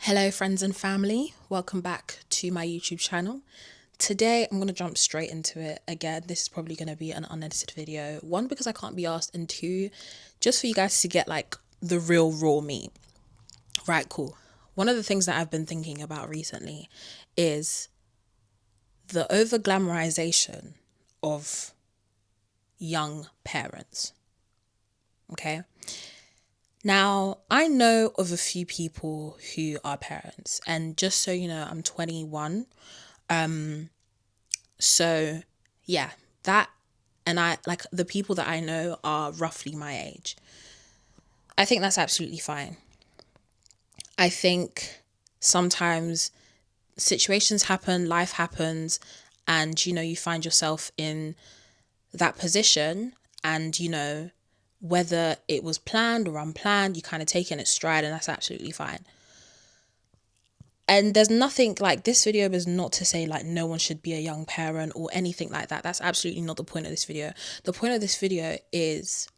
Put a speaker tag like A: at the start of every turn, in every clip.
A: Hello friends and family, welcome back to my YouTube channel. Today I'm going to jump straight into it. Again, this is probably going to be an unedited video. One, because I can't be asked, and two, just for you guys to get like the real raw meat. Right, cool. One of the things that I've been thinking about recently is the over glamorization of young parents. Okay. Now, I know of a few people who are parents, and just so you know, I'm 21. So yeah, that, and I like the people that I know are roughly my age. I think that's absolutely fine. I think sometimes situations happen, life happens, and you find yourself in that position, and whether it was planned or unplanned, you kind of take it in its stride, and that's absolutely fine. And there's nothing, like, this video is not to say like no one should be a young parent or anything like that. That's absolutely not the point of this video. The point of this video is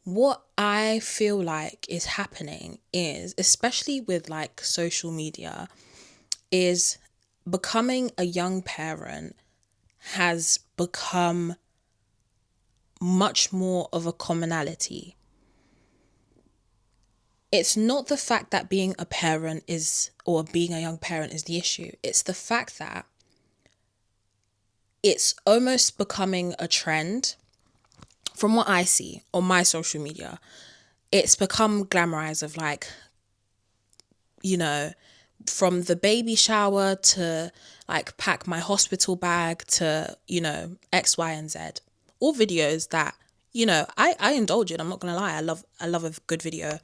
A: what I feel like is happening is, especially with like social media, is becoming a young parent has become much more of a commonality. It's not the fact that being a parent is, or being a young parent is the issue. It's the fact that it's almost becoming a trend. From what I see on my social media, it's become glamorized of like, from the baby shower to like pack my hospital bag to, X, Y, and Z. All videos that, I indulge in. I'm not gonna lie. I love a good video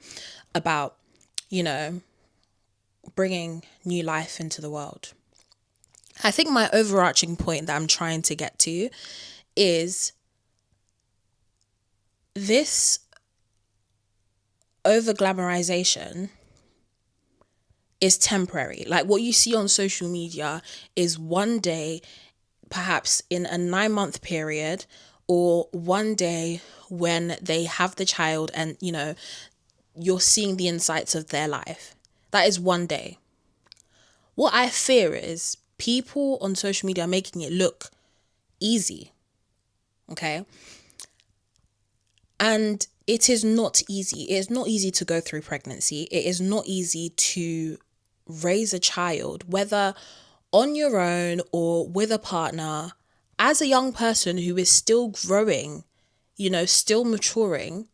A: about, bringing new life into the world. I think my overarching point that I'm trying to get to is this over glamorization is temporary. Like what you see on social media is one day, perhaps in a 9-month period, or one day when they have the child and, you're seeing the insights of their life. That is one day. What I fear is people on social media are making it look easy. Okay. And it is not easy. It is not easy to go through pregnancy. It is not easy to raise a child, whether on your own or with a partner, as a young person who is still growing, still maturing.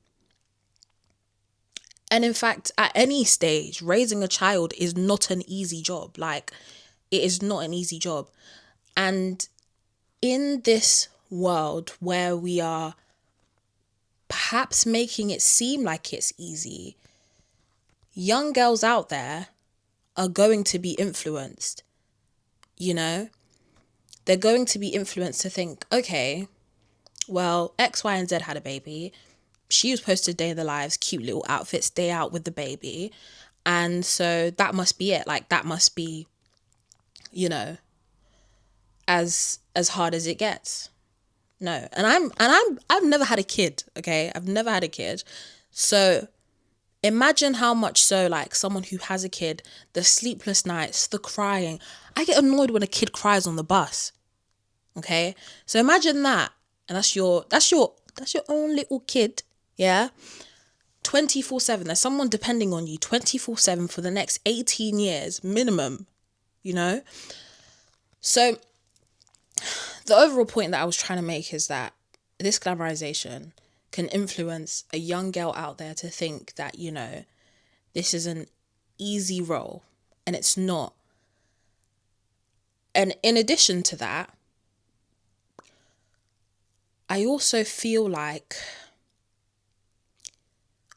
A: And in fact, at any stage, raising a child is not an easy job. Like, it is not an easy job. And in this world where we are perhaps making it seem like it's easy, young girls out there are going to be influenced, They're going to be influenced to think, okay, well, X, Y, and Z had a baby. She was posted day in the lives, cute little outfits, day out with the baby. And so that must be it. Like, that must be, as hard as it gets. No. And I've never had a kid, okay? I've never had a kid. So imagine how much so, like, someone who has a kid, the sleepless nights, the crying. I get annoyed when a kid cries on the bus. Okay? So imagine that. And that's your own little kid, yeah? 24/7. There's someone depending on you 24/7 for the next 18 years minimum, So the overall point that I was trying to make is that this glamorization can influence a young girl out there to think that, this is an easy role, and it's not. And in addition to that, I also feel like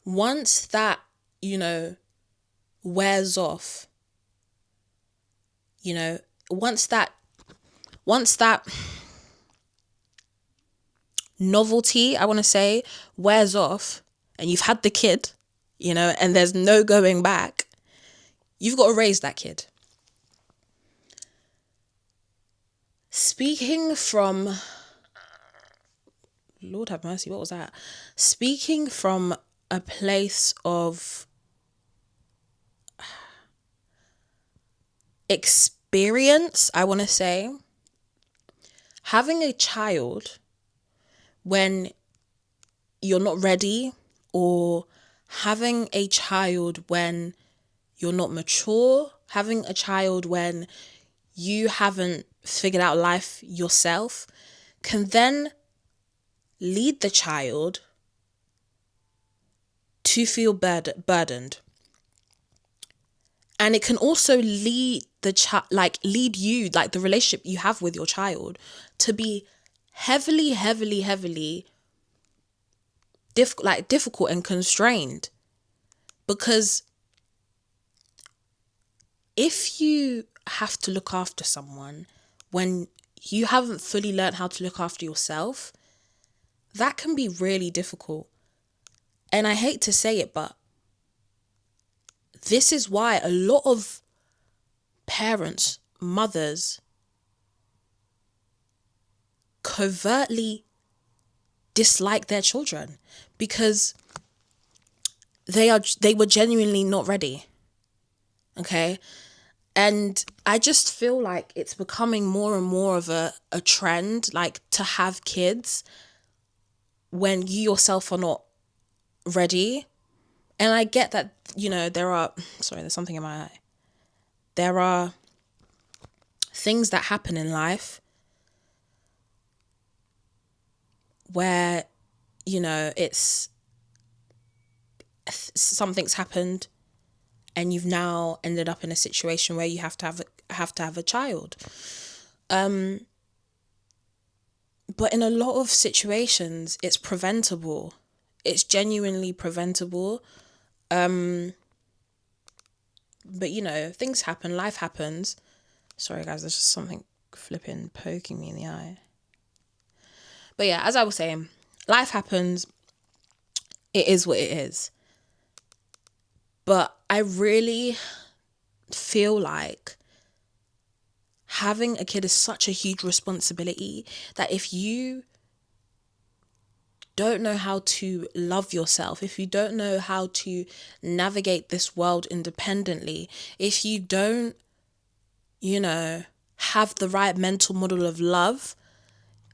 A: once that, wears off, once that novelty, I want to say, wears off, and you've had the kid, and there's no going back, you've got to raise that kid. Speaking from, Lord have mercy, what was that? Speaking from a place of experience, I want to say, having a child when you're not ready, or having a child when you're not mature, having a child when you haven't figured out life yourself, can then lead the child to feel burdened. And it can also lead lead you, like the relationship you have with your child, to be heavily difficult and constrained. Because if you have to look after someone when you haven't fully learned how to look after yourself, that can be really difficult. And I hate to say it, but this is why a lot of parents, mothers, covertly dislike their children because they were genuinely not ready. Okay? And I just feel like it's becoming more and more of a trend, like to have kids when you yourself are not ready. And I get that, there's something in my eye. There are things that happen in life where, it's something's happened and you've now ended up in a situation where you have to have a child. But in a lot of situations, it's preventable. It's genuinely preventable. But things happen, life happens. Sorry guys, there's just something flipping poking me in the eye. But yeah, as I was saying, life happens. It is what it is. But I really feel like having a kid is such a huge responsibility that if you don't know how to love yourself, if you don't know how to navigate this world independently, if you don't, have the right mental model of love,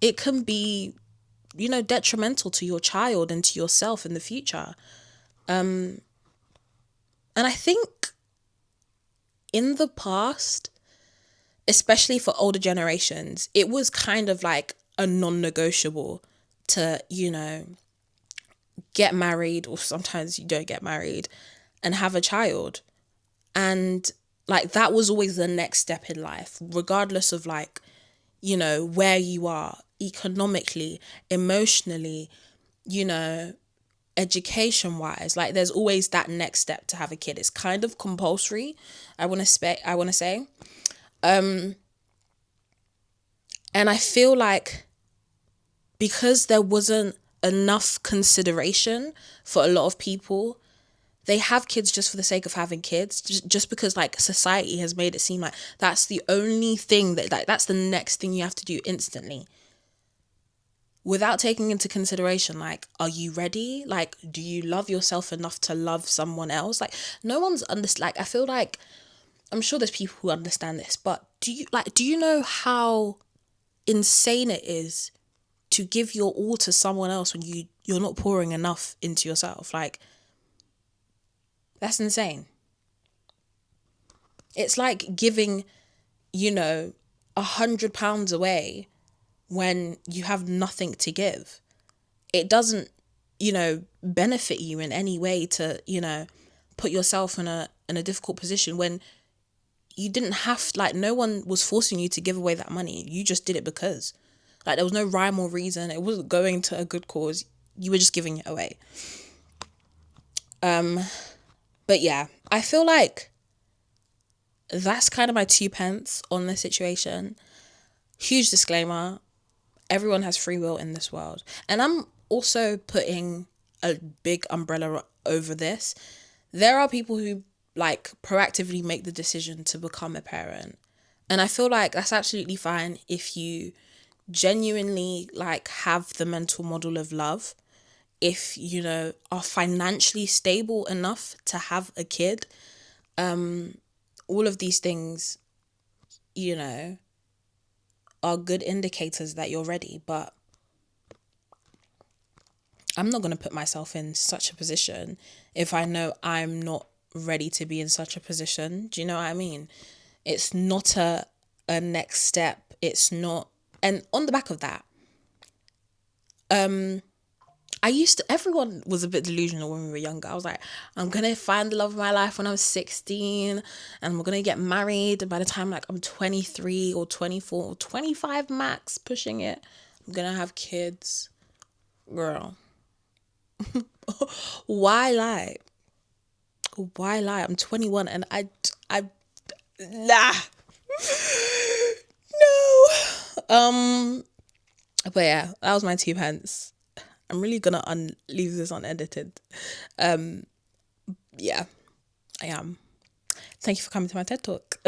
A: it can be, detrimental to your child and to yourself in the future. And I think in the past, especially for older generations, it was kind of like a non-negotiable to, get married, or sometimes you don't get married, and have a child. And like that was always the next step in life, regardless of where you are economically, emotionally, education wise. Like there's always that next step to have a kid. It's kind of compulsory, I want to say. And I feel like because there wasn't enough consideration for a lot of people, they have kids just for the sake of having kids, just because like society has made it seem like that's the only thing that's the next thing you have to do instantly, without taking into consideration, like, are you ready? Like, do you love yourself enough to love someone else? Like, no one's I feel like, I'm sure there's people who understand this, but do you know how insane it is to give your all to someone else when you're not pouring enough into yourself? Like, that's insane. It's like giving, £100 away when you have nothing to give. It doesn't, benefit you in any way to, put yourself in a difficult position when you didn't have, like, no one was forcing you to give away that money. You just did it because, like, there was no rhyme or reason. It wasn't going to a good cause. You were just giving it away. But yeah, I feel like that's kind of my 2 pence on this situation. Huge disclaimer: everyone has free will in this world. And I'm also putting a big umbrella over this. There are people who like proactively make the decision to become a parent. And I feel like that's absolutely fine if you genuinely like have the mental model of love, if are financially stable enough to have a kid. All of these things you know, are good indicators that you're ready. But I'm not going to put myself in such a position if I know I'm not ready to be in such a position. Do you know what I mean? It's not a next step. It's not. And on the back of that, everyone was a bit delusional when we were younger. I was like, I'm going to find the love of my life when I'm 16 and we're going to get married. By the time like I'm 23 or 24 or 25 max, pushing it, I'm going to have kids. Girl, why lie? Why lie? I'm 21 and nah, no. But yeah, that was my 2 pence. I'm really gonna leave this unedited. Yeah, I am. Thank you for coming to my TED Talk.